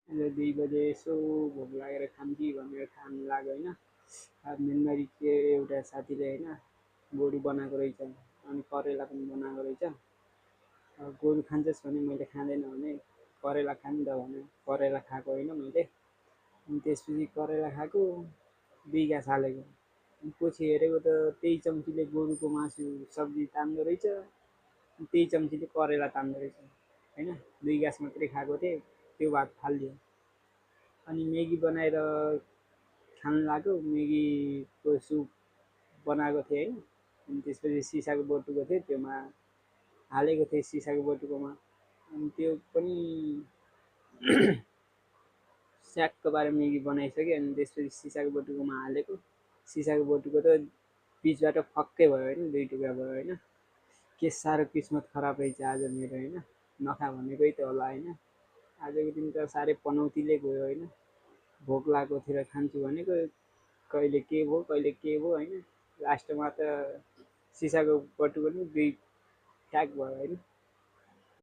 अहिले 2 बजे यसो भोक लागेर खाऊँ कि भनेर खान लाग्यो होइन। मेनमारी के एउटा साथीले होइन गोरु बनाएको रहेछ, अनि करेला पनि बनाएको रहेछ। गोरु खान्छस् भने मैले खाँदैन भने करेला खा नि त भने करेला खाएको होइन मैले। अनि त्यसपछि करेला खाएको 2 घाँस हालेको। पछि हेरेको त त्यही चम्चीले गोरुको मासु सब्जी तान्दो रहेछ, त्यही चम्चीले करेला तान्दो रहेछ होइन। 2 घाँस मात्रै खाएको थिएँ, त्यो भात फालिदियो। अनि मेगी बनाएर खान लाग्यो, मेगीको सुप बनाएको थिएँ होइन। अनि त्यसपछि सिसाको बटुको थियो, त्योमा हालेको थिएँ सिसाको बटुकोमा। अनि त्यो पनि स्याक्क पारेर मेगी बनाइसकेँ। अनि त्यसपछि सिसाको बटुकोमा हालेको, सिसाको बटुको त बिचबाट फक्कै भयो होइन, 2 टुक्रा भयो होइन। के साह्रो किस्मत खराब रहेछ आज मेरो होइन। नखा भनेकै त होला होइन। आजको दिन त साह्रै पनौतीले गयो होइन। भोक लागेको थियो र खान्छु भनेको कहिले के भयो कहिले के भयो होइन। लास्टमा त सिसाको बटुको नि 2 फ्याक भयो होइन।